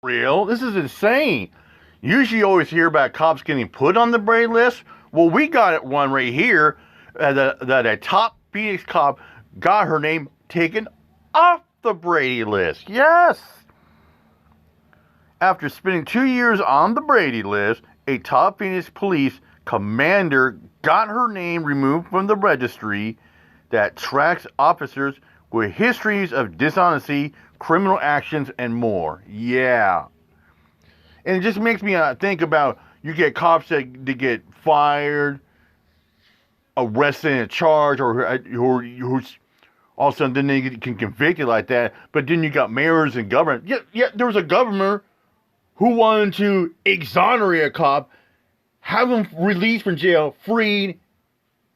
Real. This is insane. Usually you always hear about cops getting put on the Brady list. Well, we got it one right here that a top Phoenix cop got her name taken off the Brady list. Yes. After spending 2 years on the Brady list, a top Phoenix police commander got her name removed from the registry that tracks officers with histories of dishonesty, criminal actions, and more. Yeah. And it just makes me think about, you get cops that get fired, arrested and charged, or who's all of a sudden then they can convict you like that. But then you got mayors and government. Yeah, there was a governor who wanted to exonerate a cop, have him released from jail, freed,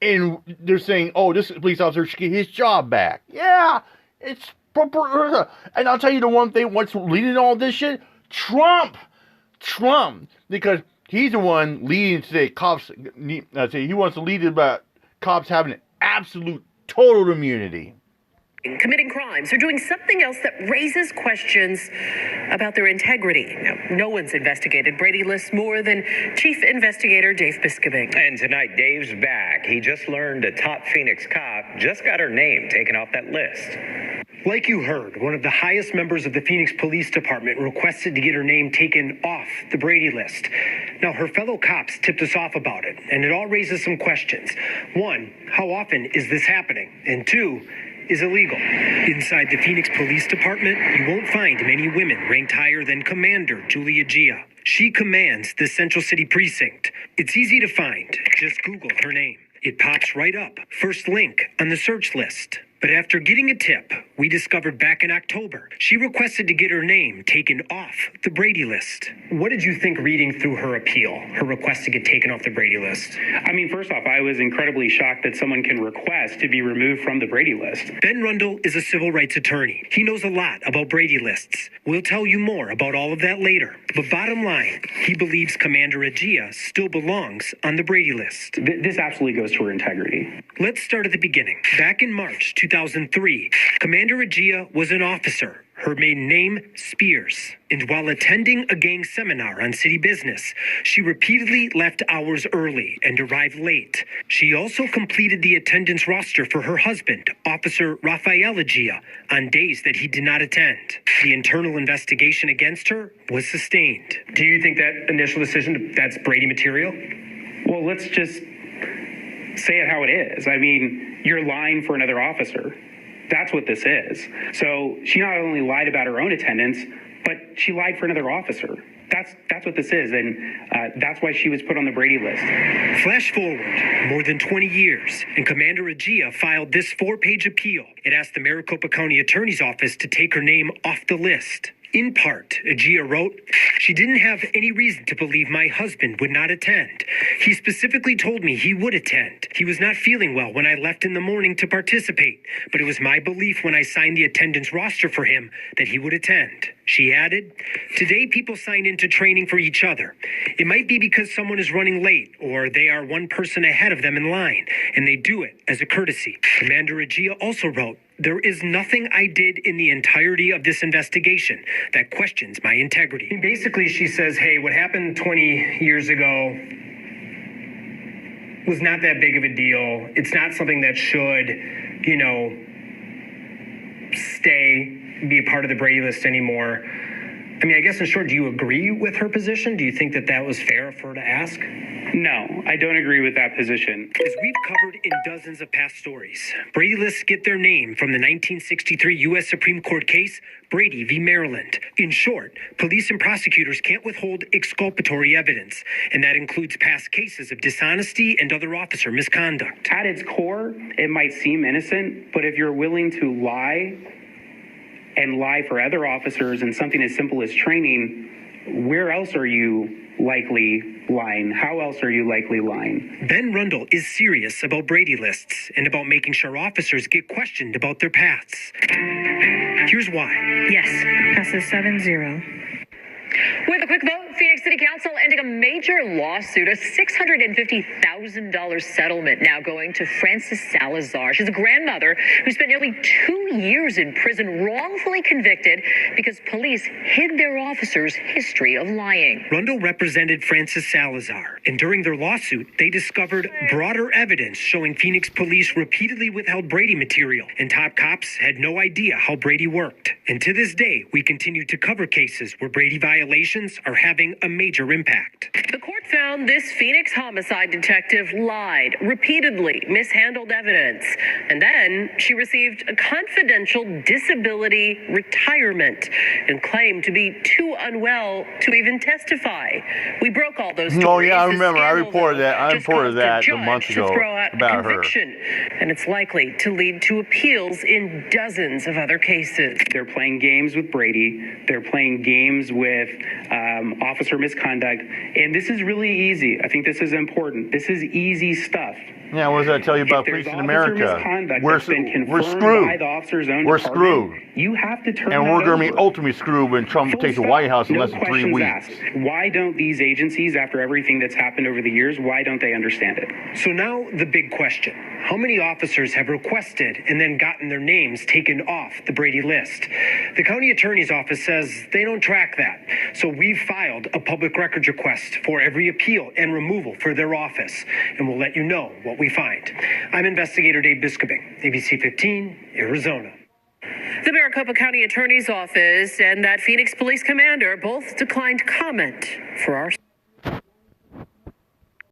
and they're saying, oh, this police officer should get his job back. Yeah, it's proper. And I'll tell you the one thing, what's leading all this shit? Trump, because he's the one leading today. Cops, he wants to lead it about cops having absolute total immunity. Committing crimes or doing something else that raises questions about their integrity. Now, no one's investigated Brady lists more than Chief Investigator Dave Biscobing. And tonight, Dave's back. He just learned a top Phoenix cop just got her name taken off that list. Like you heard, one of the highest members of the Phoenix Police Department requested to get her name taken off the Brady list. Now, her fellow cops tipped us off about it, and it all raises some questions. One, how often is this happening? And two, is illegal. Inside the Phoenix Police Department, you won't find many women ranked higher than Commander Julia Gia. She commands the Central City Precinct. It's easy to find. Just Google her name. It pops right up. First link on the search list. But after getting a tip, we discovered back in October, she requested to get her name taken off the Brady list. What did you think reading through her appeal, her request to get taken off the Brady list? I mean, first off, I was incredibly shocked that someone can request to be removed from the Brady list. Ben Rundle is a civil rights attorney. He knows a lot about Brady lists. We'll tell you more about all of that later. But bottom line, he believes Commander Agia still belongs on the Brady list. This absolutely goes to her integrity. Let's start at the beginning. Back in March 2003, Commander Agia was an officer. Her maiden name, Spears. And while attending a gang seminar on city business, she repeatedly left hours early and arrived late. She also completed the attendance roster for her husband, Officer Rafael Agia, on days that he did not attend. The internal investigation against her was sustained. Do you think that initial decision, that's Brady material? Well, let's just say it how it is. I mean, you're lying for another officer. That's what this is. So she not only lied about her own attendance, but she lied for another officer. That's what this is, and that's why she was put on the Brady list. Flash forward more than 20 years, and Commander Agia filed this 4-page appeal. It asked the Maricopa County Attorney's Office to take her name off the list. In part, Agia wrote, "She didn't have any reason to believe my husband would not attend. He specifically told me he would attend. He was not feeling well when I left in the morning to participate, but it was my belief when I signed the attendance roster for him that he would attend." She added, "Today people sign into training for each other. It might be because someone is running late or they are one person ahead of them in line, and they do it as a courtesy." Commander Agia also wrote, "There is nothing I did in the entirety of this investigation that questions my integrity." Basically, she says, hey, what happened 20 years ago was not that big of a deal. It's not something that should, be a part of the Brady list anymore. I mean, I guess in short, do you agree with her position? Do you think that that was fair for her to ask? No, I don't agree with that position. As we've covered in dozens of past stories, Brady lists get their name from the 1963 U.S. Supreme Court case, Brady v. Maryland. In short, police and prosecutors can't withhold exculpatory evidence, and that includes past cases of dishonesty and other officer misconduct. At its core, it might seem innocent, but if you're willing to lie and lie for other officers in something as simple as training, where else are you likely lying? How else are you likely lying? Ben Rundle is serious about Brady lists and about making sure officers get questioned about their paths. Here's why. Yes, passes 7-0. With a quick vote, Phoenix City Council ending a major lawsuit, a $650,000 settlement now going to Frances Salazar. She's a grandmother who spent nearly 2 years in prison, wrongfully convicted because police hid their officers' history of lying. Rundle represented Frances Salazar, and during their lawsuit, they discovered broader evidence showing Phoenix police repeatedly withheld Brady material, and top cops had no idea how Brady worked. And to this day, we continue to cover cases where Brady violations are having a major impact. The court found this Phoenix homicide detective lied, repeatedly mishandled evidence, and then she received a confidential disability retirement and claimed to be too unwell to even testify. We broke all those stories. Oh yeah, I The remember. I scandal, reported that. though, I just reported caused that a a month judge to ago throw out a about her. conviction, and it's likely to lead to appeals in dozens of other cases. They're playing games with Brady. They're playing games with officer misconduct. And this is really easy. I think this is important. This is easy stuff. Yeah, what does that tell you about If there's police in officer America? misconduct We're that's been confirmed screwed. by the officer's own We're department, screwed. You have to turn And that we're going to be over. ultimately screwed when Trump Full takes the stop. White House in No less than 3 questions weeks. asked. Why don't these agencies, after everything that's happened over the years, why don't they understand it? So now the big question. How many officers have requested and then gotten their names taken off the Brady list? The county attorney's office says they don't track that. So we've filed a public records request for every appeal and removal for their office, and we'll let you know what we find. I'm investigator Dave Biskobing, ABC 15, Arizona. The Maricopa County Attorney's Office and that Phoenix Police Commander both declined comment for our